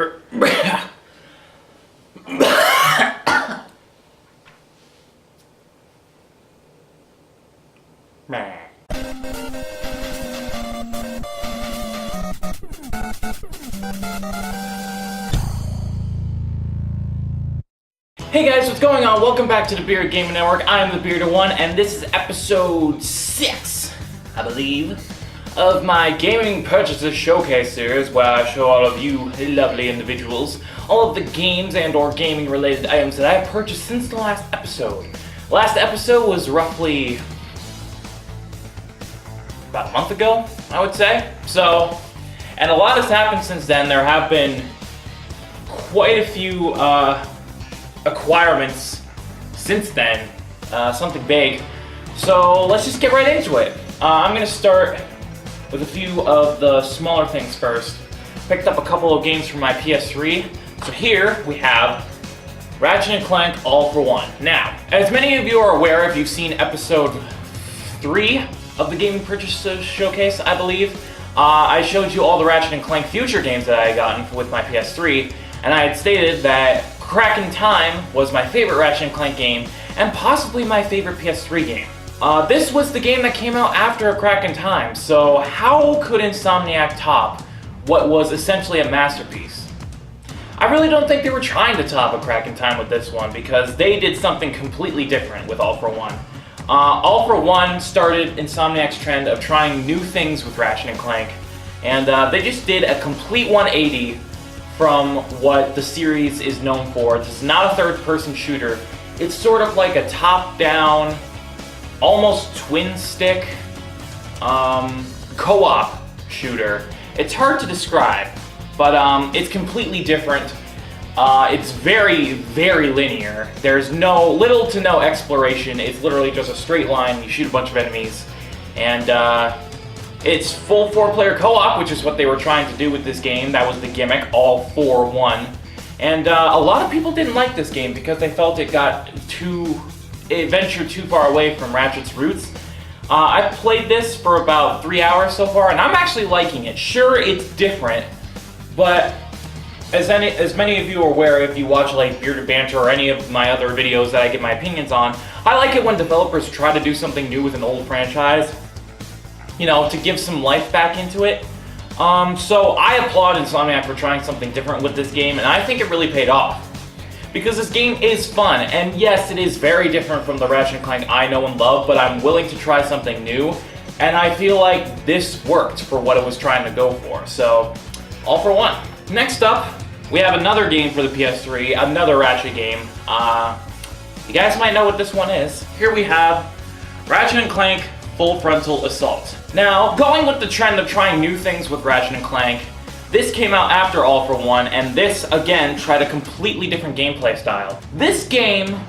Hey guys, what's going on? Welcome back to the Bearded Gaming Network. I'm the Bearded One, and this is episode 6, I believe, of my Gaming Purchases Showcase series, where I show all of you lovely individuals all of the games and or gaming related items that I have purchased since the last episode. Last episode was roughly about a month ago, I would say. So, and a lot has happened since then. There have been quite a few acquirements since then, something big. So let's just get right into it. I'm gonna start with a few of the smaller things first. Picked up a couple of games from my PS3. So here we have Ratchet Clank All for One. Now, as many of you are aware, if you've seen episode 3 of the Gaming Purchases Showcase, I believe, I showed you all the Ratchet Clank future games that I had gotten with my PS3, and I had stated that Crack in Time was my favorite Ratchet & Clank game, and possibly my favorite PS3 game. This was the game that came out after A Crack in Time, so how could Insomniac top what was essentially a masterpiece? I really don't think they were trying to top A Crack in Time with this one, because they did something completely different with All for One. All for One started Insomniac's trend of trying new things with Ratchet & Clank, and they just did a complete 180 from what the series is known for. This is not a third-person shooter. It's sort of like a top-down, almost twin-stick co-op shooter. It's hard to describe, but it's completely different. It's very, very linear. There's little to no exploration. It's literally just a straight line. You shoot a bunch of enemies, and it's full 4-player co-op, which is what they were trying to do with this game. That was the gimmick, all for one. And a lot of people didn't like this game because they felt it ventured too far away from Ratchet's roots. I've played this for about 3 hours so far, and I'm actually liking it. Sure, it's different, but as many of you are aware, if you watch like Bearded Banter or any of my other videos that I give my opinions on, I like it when developers try to do something new with an old franchise, you know, to give some life back into it. So I applaud Insomniac for trying something different with this game, and I think it really paid off. Because this game is fun, and yes, it is very different from the Ratchet & Clank I know and love, but I'm willing to try something new, and I feel like this worked for what it was trying to go for. So, All for One. Next up, we have another game for the PS3, another Ratchet game. You guys might know what this one is. Here we have Ratchet & Clank Full Frontal Assault. Now, going with the trend of trying new things with Ratchet & Clank, this came out after All for One, and this, again, tried a completely different gameplay style. This game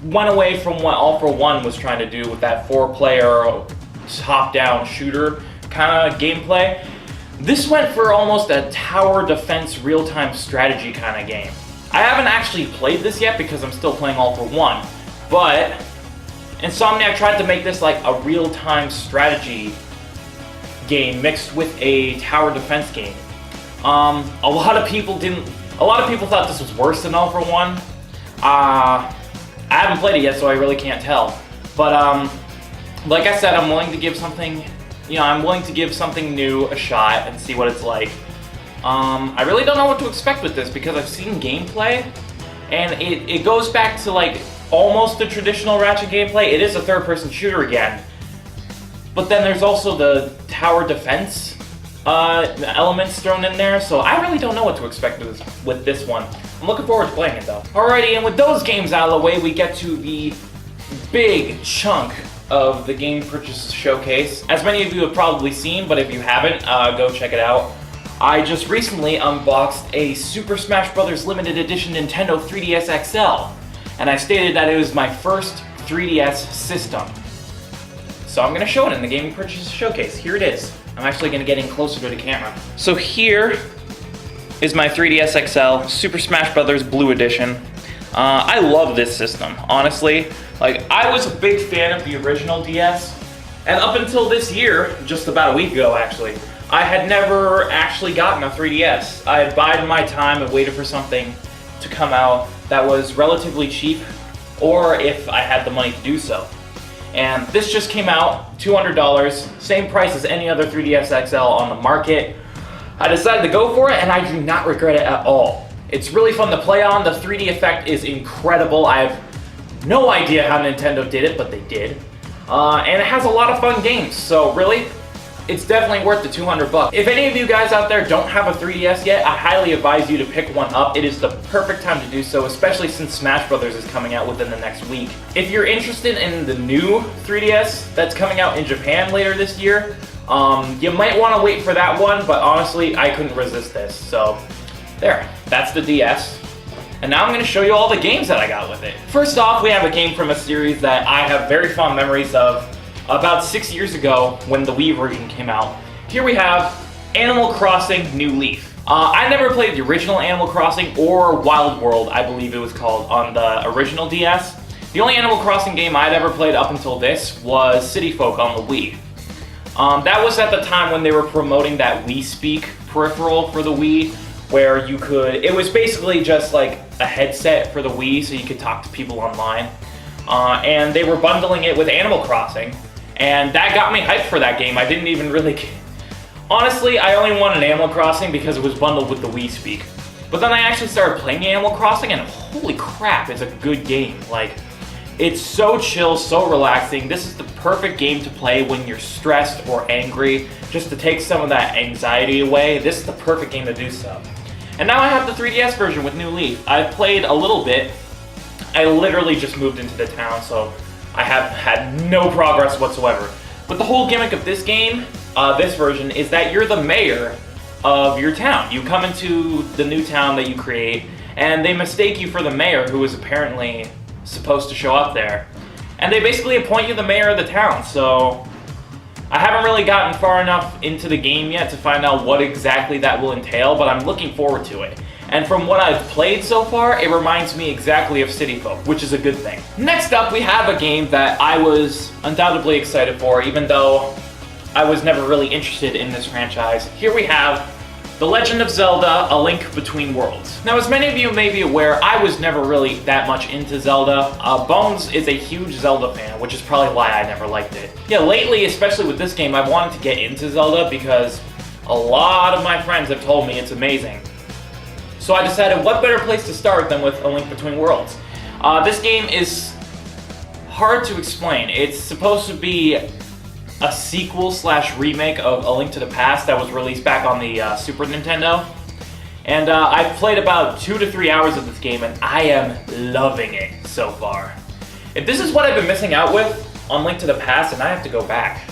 went away from what All for One was trying to do with that 4-player top-down shooter kind of gameplay. This went for almost a tower defense real-time strategy kind of game. I haven't actually played this yet because I'm still playing All for One, but Insomniac tried to make this like a real-time strategy game mixed with a tower defense game. A lot of people thought this was worse than All for One. I haven't played it yet, so I really can't tell. But like I said, I'm willing to give something new a shot and see what it's like. I really don't know what to expect with this because I've seen gameplay, and it goes back to like almost the traditional Ratchet gameplay. It is a third-person shooter again, but then there's also the tower defense elements thrown in there, so I really don't know what to expect with this one. I'm looking forward to playing it though. Alrighty, and with those games out of the way, we get to the big chunk of the Game Purchases Showcase. As many of you have probably seen, but if you haven't, go check it out. I just recently unboxed a Super Smash Bros. Limited Edition Nintendo 3DS XL, and I stated that it was my first 3DS system. So I'm going to show it in the Gaming Purchases Showcase. Here it is. I'm actually going to get in closer to the camera. So here is my 3DS XL Super Smash Bros. Blue Edition. I love this system, honestly. Like, I was a big fan of the original DS, And up until this year, just about a week ago actually, I had never actually gotten a 3DS. I had bided my time and waited for something to come out that was relatively cheap, or if I had the money to do so. And this just came out, $200, same price as any other 3DS XL on the market. I decided to go for it, and I do not regret it at all. It's really fun to play on. The 3D effect is incredible. I have no idea how Nintendo did it, but they did. And it has a lot of fun games, so really, it's definitely worth the $200. If any of you guys out there don't have a 3DS yet, I highly advise you to pick one up. It is the perfect time to do so, especially since Smash Brothers is coming out within the next week. If you're interested in the new 3DS that's coming out in Japan later this year, you might want to wait for that one, but honestly, I couldn't resist this. So, there, that's the DS. And now I'm going to show you all the games that I got with it. First off, we have a game from a series that I have very fond memories of about 6 years ago when the Wii version came out. Here we have Animal Crossing New Leaf. I never played the original Animal Crossing or Wild World, I believe it was called, on the original DS. The only Animal Crossing game I'd ever played up until this was City Folk on the Wii. That was at the time when they were promoting that Wii Speak peripheral for the Wii, where you could, it was basically just like a headset for the Wii so you could talk to people online. And they were bundling it with Animal Crossing, and that got me hyped for that game. I didn't even really, honestly, I only wanted Animal Crossing because it was bundled with the Wii Speak. But then I actually started playing Animal Crossing, and holy crap, it's a good game. Like, it's so chill, so relaxing. This is the perfect game to play when you're stressed or angry, just to take some of that anxiety away. This is the perfect game to do so. And now I have the 3DS version with New Leaf. I've played a little bit. I literally just moved into the town, so I have had no progress whatsoever. But the whole gimmick of this game, this version, is that you're the mayor of your town. You come into the new town that you create, and they mistake you for the mayor who is apparently supposed to show up there. And they basically appoint you the mayor of the town, so I haven't really gotten far enough into the game yet to find out what exactly that will entail, but I'm looking forward to it. And from what I've played so far, it reminds me exactly of City Folk, which is a good thing. Next up, we have a game that I was undoubtedly excited for, even though I was never really interested in this franchise. Here we have The Legend of Zelda: A Link Between Worlds. Now, as many of you may be aware, I was never really that much into Zelda. Bones is a huge Zelda fan, which is probably why I never liked it. Yeah, lately, especially with this game, I've wanted to get into Zelda because a lot of my friends have told me it's amazing. So I decided what better place to start than with A Link Between Worlds. This game is hard to explain. It's supposed to be a sequel / remake of A Link to the Past that was released back on the Super Nintendo. And I've played about 2 to 3 hours of this game, and I am loving it so far. If this is what I've been missing out with on Link to the Past, then I have to go back.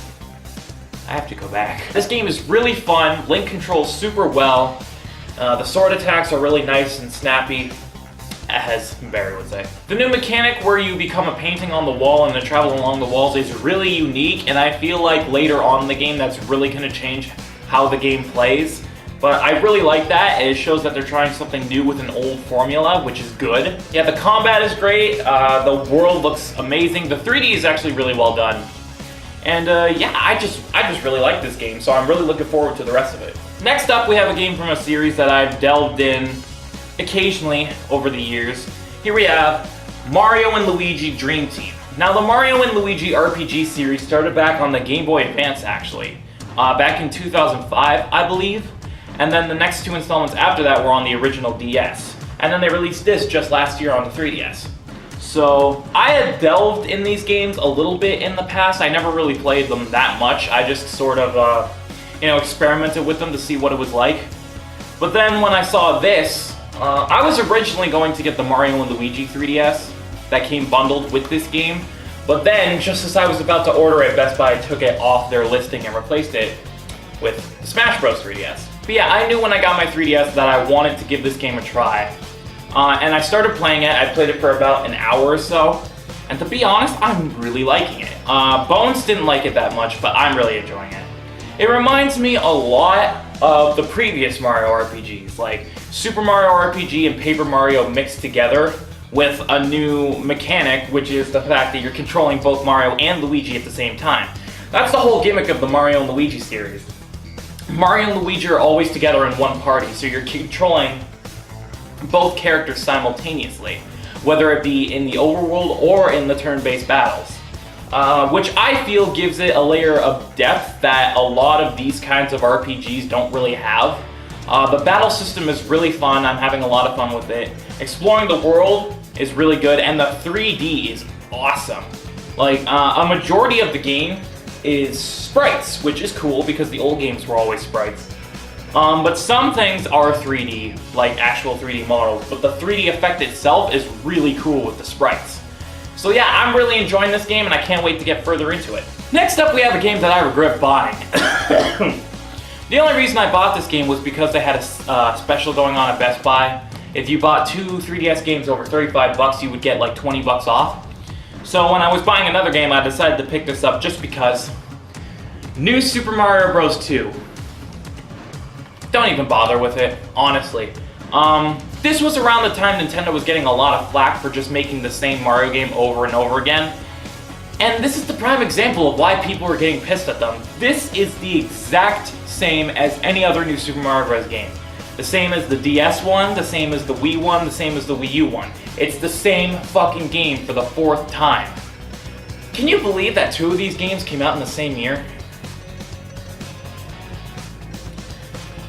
This game is really fun. Link controls super well. The sword attacks are really nice and snappy, as Barry would say. The new mechanic where you become a painting on the wall and then travel along the walls is really unique, and I feel like later on in the game that's really going to change how the game plays. But I really like that. It shows that they're trying something new with an old formula, which is good. Yeah, the combat is great. The world looks amazing. The 3D is actually really well done. And yeah, I just really like this game, so I'm really looking forward to the rest of it. Next up, we have a game from a series that I've delved in occasionally over the years. Here we have Mario and Luigi Dream Team. Now, the Mario and Luigi RPG series started back on the Game Boy Advance, actually, back in 2005, I believe. And then the next 2 installments after that were on the original DS. And then they released this just last year on the 3DS. So I had delved in these games a little bit in the past. I never really played them that much. I just sort of, experimented with them to see what it was like. But then when I saw this, I was originally going to get the Mario and Luigi 3DS that came bundled with this game. But then, just as I was about to order it, Best Buy took it off their listing and replaced it with the Smash Bros. 3DS. But yeah, I knew when I got my 3DS that I wanted to give this game a try. And I started playing it. I played it for about an hour or so. And to be honest, I'm really liking it. Bones didn't like it that much, but I'm really enjoying it. It reminds me a lot of the previous Mario RPGs, like Super Mario RPG and Paper Mario mixed together with a new mechanic, which is the fact that you're controlling both Mario and Luigi at the same time. That's the whole gimmick of the Mario and Luigi series. Mario and Luigi are always together in one party, so you're controlling both characters simultaneously, whether it be in the overworld or in the turn-based battles. Which I feel gives it a layer of depth that a lot of these kinds of RPGs don't really have. The battle system is really fun. I'm having a lot of fun with it. Exploring the world is really good, and the 3D is awesome. Like, a majority of the game is sprites, which is cool because the old games were always sprites. But some things are 3D, like actual 3D models, but the 3D effect itself is really cool with the sprites. So yeah, I'm really enjoying this game and I can't wait to get further into it. Next up, we have a game that I regret buying. The only reason I bought this game was because they had a special going on at Best Buy. If you bought 2 3DS games over 35 bucks, you would get like 20 bucks off. So when I was buying another game, I decided to pick this up just because. New Super Mario Bros. 2. Don't even bother with it, honestly. This was around the time Nintendo was getting a lot of flack for just making the same Mario game over and over again. And this is the prime example of why people were getting pissed at them. This is the exact same as any other new Super Mario Bros. Game. The same as the DS one, the same as the Wii one, the same as the Wii U one. It's the same fucking game for the 4th time. Can you believe that 2 of these games came out in the same year?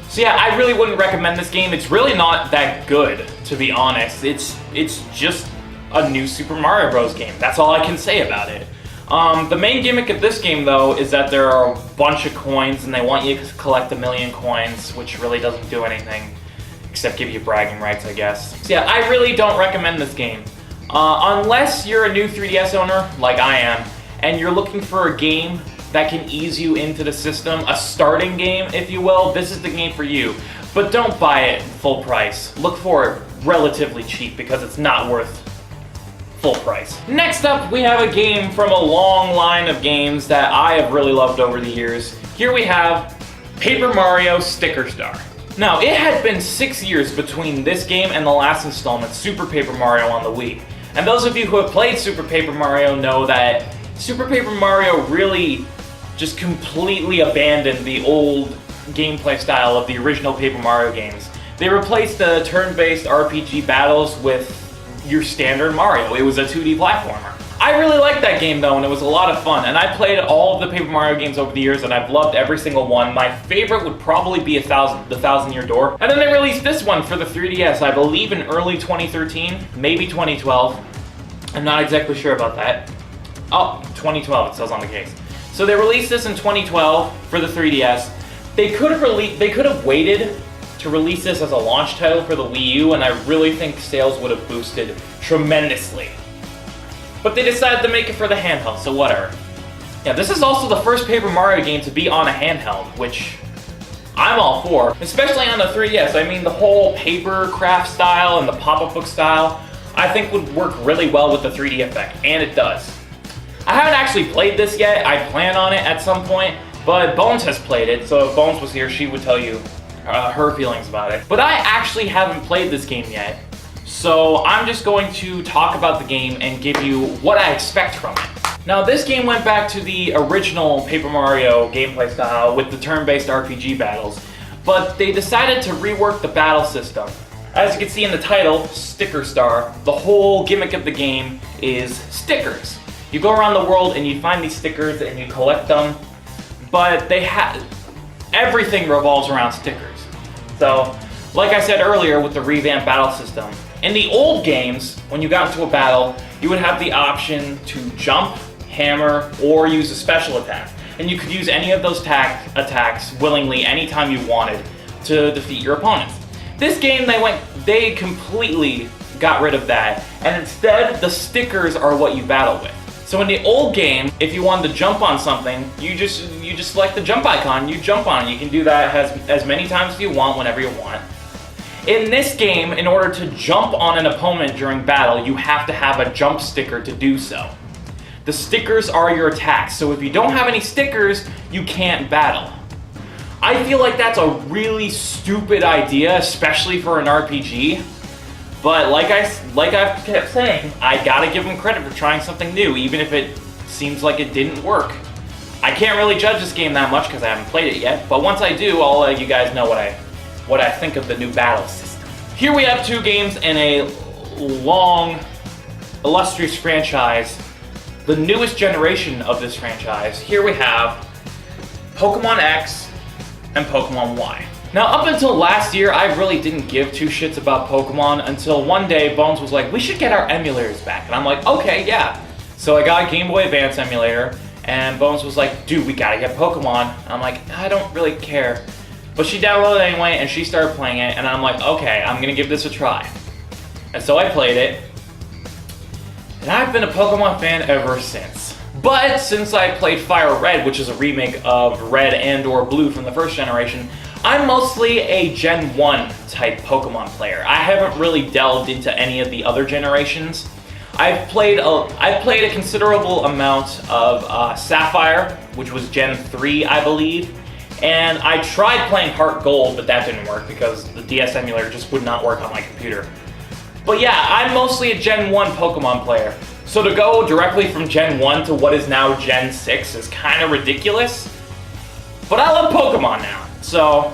So yeah, I really wouldn't recommend this game. It's really not that good, to be honest. It's just a new Super Mario Bros. Game. That's all I can say about it. The main gimmick of this game, though, is that there are a bunch of coins, and they want you to collect 1,000,000 coins, which really doesn't do anything, except give you bragging rights, I guess. So yeah, I really don't recommend this game. Unless you're a new 3DS owner, like I am, and you're looking for a game that can ease you into the system, a starting game, if you will, this is the game for you. But don't buy it full price. Look for it relatively cheap, because it's not worth full price. Next up, we have a game from a long line of games that I have really loved over the years. Here we have Paper Mario Sticker Star. Now, it had been 6 years between this game and the last installment, Super Paper Mario on the Wii. And those of you who have played Super Paper Mario know that Super Paper Mario really just completely abandoned the old gameplay style of the original Paper Mario games. They replaced the turn-based RPG battles with your standard Mario. It was a 2D platformer. I really liked that game though, and it was a lot of fun, and I played all of the Paper Mario games over the years, and I've loved every single one. My favorite would probably be the Thousand Year Door. And then they released this one for the 3DS, I believe in early 2013, maybe 2012. I'm not exactly sure about that. Oh, 2012 it says on the case. So they released this in 2012 for the 3DS. They could have waited to release this as a launch title for the Wii U, and I really think sales would have boosted tremendously. But they decided to make it for the handheld, so whatever. Yeah, this is also the first Paper Mario game to be on a handheld, which I'm all for, especially on the 3DS. I mean, the whole paper craft style and the pop-up book style, I think would work really well with the 3D effect, and it does. I haven't actually played this yet. I plan on it at some point, but Bones has played it, so if Bones was here, she would tell you her feelings about it. But I actually haven't played this game yet, so I'm just going to talk about the game and give you what I expect from it. Now, this game went back to the original Paper Mario gameplay style with the turn-based RPG battles, but they decided to rework the battle system. As you can see in the title, Sticker Star, the whole gimmick of the game is stickers. You go around the world and you find these stickers and you collect them, but everything revolves around stickers. So, like I said earlier with the revamped battle system, in the old games, when you got into a battle, you would have the option to jump, hammer, or use a special attack. And you could use any of those attacks willingly anytime you wanted to defeat your opponents. This game, they completely got rid of that, and instead, the stickers are what you battle with. So in the old game, if you wanted to jump on something, you just select the jump icon, you jump on it. You can do that as many times as you want, whenever you want. In this game, in order to jump on an opponent during battle, you have to have a jump sticker to do so. The stickers are your attacks, so if you don't have any stickers, you can't battle. I feel like that's a really stupid idea, especially for an RPG. But like I've kept saying, I gotta give them credit for trying something new, even if it seems like it didn't work. I can't really judge this game that much because I haven't played it yet, but once I do, I'll let you guys know what I think of the new battle system. Here we have 2 games in a long, illustrious franchise, the newest generation of this franchise. Here we have Pokemon X and Pokemon Y. Now, up until last year, I really didn't give 2 shits about Pokemon until one day Bones was like, we should get our emulators back. And I'm like, okay, yeah. So I got a Game Boy Advance emulator, and Bones was like, dude, we gotta get Pokemon. And I'm like, I don't really care. But she downloaded it anyway, and she started playing it, and I'm like, okay, I'm gonna give this a try. And so I played it, and I've been a Pokemon fan ever since. But since I played Fire Red, which is a remake of Red and/or Blue from the first generation, I'm mostly a Gen 1 type Pokemon player. I haven't really delved into any of the other generations. I've played a considerable amount of Sapphire, which was Gen 3, I believe. And I tried playing Heart Gold, but that didn't work because the DS emulator just would not work on my computer. But yeah, I'm mostly a Gen 1 Pokemon player. So to go directly from Gen 1 to what is now Gen 6 is kind of ridiculous. But I love Pokemon now. So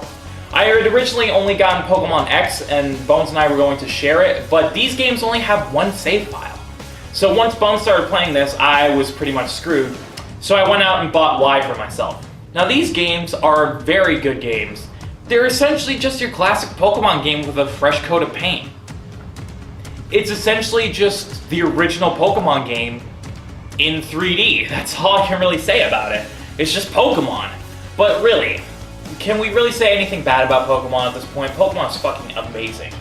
I had originally only gotten Pokemon X, and Bones and I were going to share it, but these games only have one save file. So once Bones started playing this, I was pretty much screwed. So I went out and bought Y for myself. Now these games are very good games. They're essentially just your classic Pokemon game with a fresh coat of paint. It's essentially just the original Pokemon game in 3D. That's all I can really say about it. It's just Pokemon. But really, can we really say anything bad about Pokemon at this point? Pokemon's fucking amazing.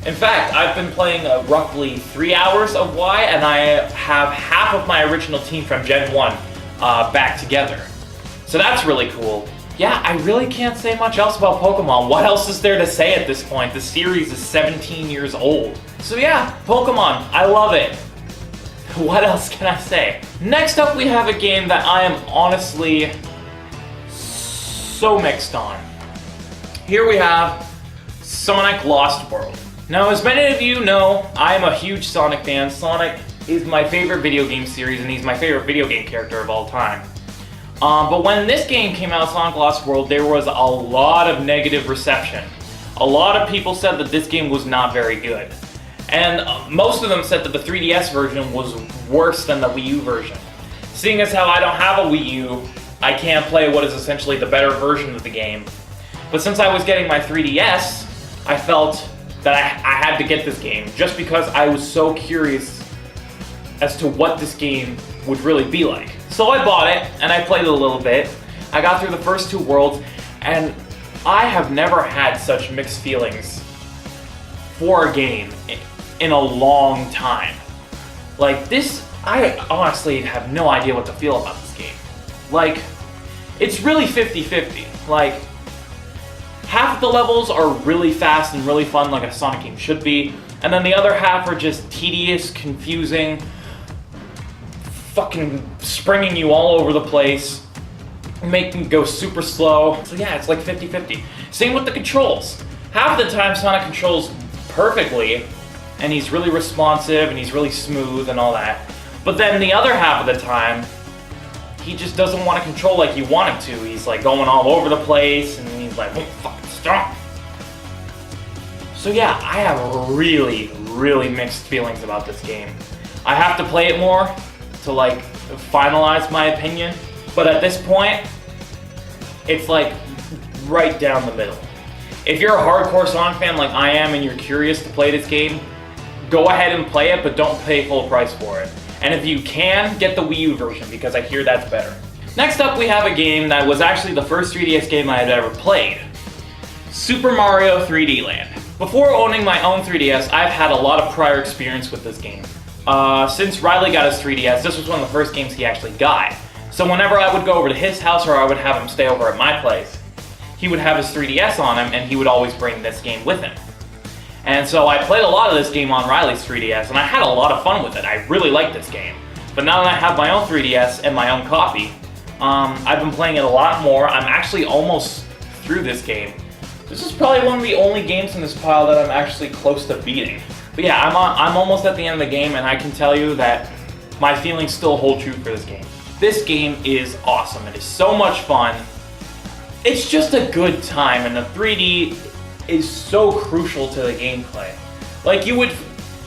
In fact, I've been playing roughly 3 hours of Y, and I have half of my original team from Gen 1 back together. So that's really cool. Yeah, I really can't say much else about Pokemon. What else is there to say at this point? The series is 17 years old. So yeah, Pokemon, I love it. What else can I say? Next up, we have a game that I am honestly so mixed on. Here we have Sonic Lost World. Now, as many of you know, I am a huge Sonic fan. Sonic is my favorite video game series, and he's my favorite video game character of all time. But when this game came out, Sonic Lost World, there was a lot of negative reception. A lot of people said that this game was not very good. And most of them said that the 3DS version was worse than the Wii U version. Seeing as how I don't have a Wii U, I can't play what is essentially the better version of the game. But since I was getting my 3DS, I felt that I had to get this game just because I was so curious as to what this game would really be like. So I bought it, and I played it a little bit. I got through the first 2 worlds, and I have never had such mixed feelings for a game in a long time. Like this, I honestly have no idea what to feel about this game. Like, it's really 50-50. Like, half of the levels are really fast and really fun like a Sonic game should be, and then the other half are just tedious, confusing, fucking springing you all over the place, making it go super slow. So yeah, it's like 50-50. Same with the controls. Half the time Sonic controls perfectly, and he's really responsive, and he's really smooth and all that. But then the other half of the time, he just doesn't want to control like you want him to. He's like going all over the place, and he's like, oh, fucking stop. So yeah, I have really, really mixed feelings about this game. I have to play it more to like finalize my opinion, but at this point, it's like right down the middle. If you're a hardcore Sonic fan like I am and you're curious to play this game, go ahead and play it, but don't pay full price for it. And if you can, get the Wii U version, because I hear that's better. Next up, we have a game that was actually the first 3DS game I had ever played. Super Mario 3D Land. Before owning my own 3DS, I've had a lot of prior experience with this game. Since Riley got his 3DS, this was one of the first games he actually got. So whenever I would go over to his house or I would have him stay over at my place, he would have his 3DS on him and he would always bring this game with him. And so I played a lot of this game on Riley's 3DS and I had a lot of fun with it. I really liked this game. But now that I have my own 3DS and my own copy, I've been playing it a lot more. I'm actually almost through this game. This is probably one of the only games in this pile that I'm actually close to beating. But yeah, I'm almost at the end of the game, and I can tell you that my feelings still hold true for this game. This game is awesome. It is so much fun. It's just a good time, and the 3D is so crucial to the gameplay. Like, you would,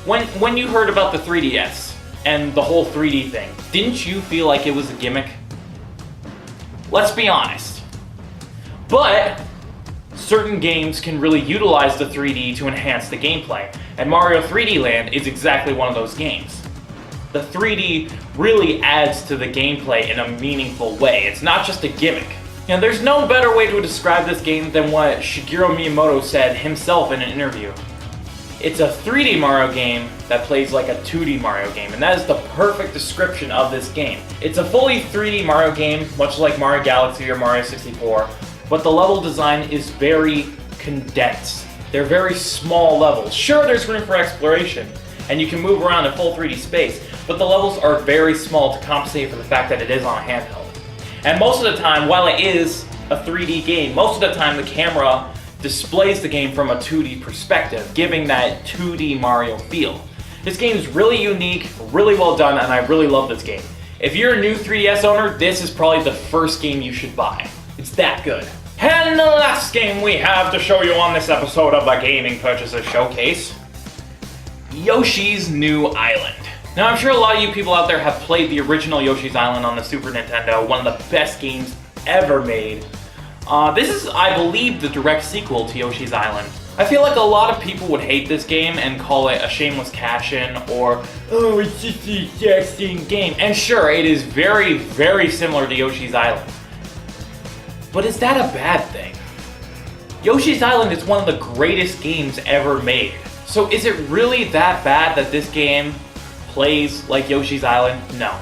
when you heard about the 3DS and the whole 3D thing, didn't you feel like it was a gimmick? Let's be honest. But certain games can really utilize the 3D to enhance the gameplay, and Mario 3D Land is exactly one of those games. The 3D really adds to the gameplay in a meaningful way. It's not just a gimmick. You know, there's no better way to describe this game than what Shigeru Miyamoto said himself in an interview. It's a 3D Mario game that plays like a 2D Mario game, and that is the perfect description of this game. It's a fully 3D Mario game, much like Mario Galaxy or Mario 64, but the level design is very condensed. They're very small levels. Sure, there's room for exploration, and you can move around in full 3D space, but the levels are very small to compensate for the fact that it is on a handheld. And most of the time, while it is a 3D game, most of the time the camera displays the game from a 2D perspective, giving that 2D Mario feel. This game is really unique, really well done, and I really love this game. If you're a new 3DS owner, this is probably the first game you should buy. It's that good. And the last game we have to show you on this episode of the Gaming Purchases Showcase, Yoshi's New Island. Now, I'm sure a lot of you people out there have played the original Yoshi's Island on the Super Nintendo, one of the best games ever made. This is, I believe, the direct sequel to Yoshi's Island. I feel like a lot of people would hate this game and call it a shameless cash-in, or, oh, it's just the exact same game. And sure, it is very, very similar to Yoshi's Island. But is that a bad thing? Yoshi's Island is one of the greatest games ever made. So is it really that bad that this game plays like Yoshi's Island? No.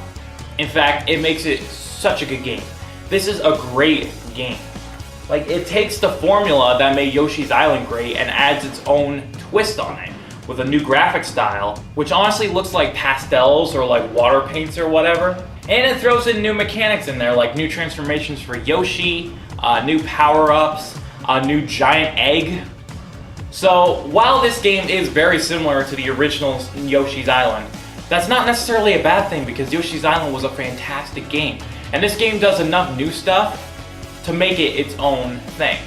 In fact, it makes it such a good game. This is a great game. Like, it takes the formula that made Yoshi's Island great and adds its own twist on it with a new graphic style, which honestly looks like pastels or like water paints or whatever. And it throws in new mechanics in there, like new transformations for Yoshi, new power-ups, a new giant egg. So while this game is very similar to the original Yoshi's Island, that's not necessarily a bad thing, because Yoshi's Island was a fantastic game. And this game does enough new stuff to make it its own thing.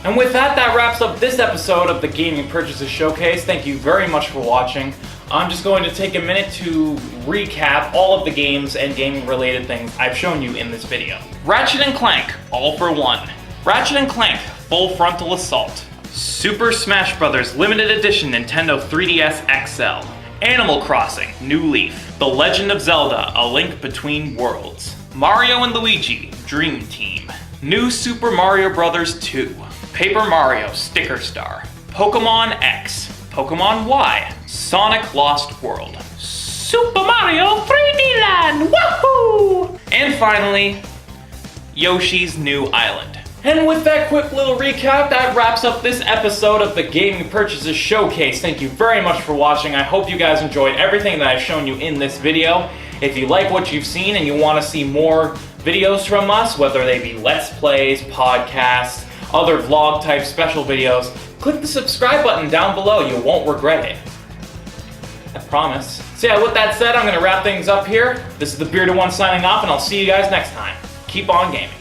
And with that, that wraps up this episode of the Gaming Purchases Showcase. Thank you very much for watching. I'm just going to take a minute to recap all of the games and gaming related things I've shown you in this video. Ratchet Clank, All for One. Ratchet Clank, Full Frontal Assault. Super Smash Bros. Limited Edition Nintendo 3DS XL. Animal Crossing, New Leaf. The Legend of Zelda, A Link Between Worlds. Mario and Luigi, Dream Team. New Super Mario Bros. 2. Paper Mario Sticker Star. Pokemon X. Pokemon Y. Sonic Lost World. Super Mario 3D Land! Woohoo! And finally, Yoshi's New Island. And with that quick little recap, that wraps up this episode of the Gaming Purchases Showcase. Thank you very much for watching. I hope you guys enjoyed everything that I've shown you in this video. If you like what you've seen and you want to see more videos from us, whether they be Let's Plays, podcasts, other vlog type special videos, click the subscribe button down below. You won't regret it. I promise. So yeah, with that said, I'm going to wrap things up here. This is the Bearded One signing off, and I'll see you guys next time. Keep on gaming.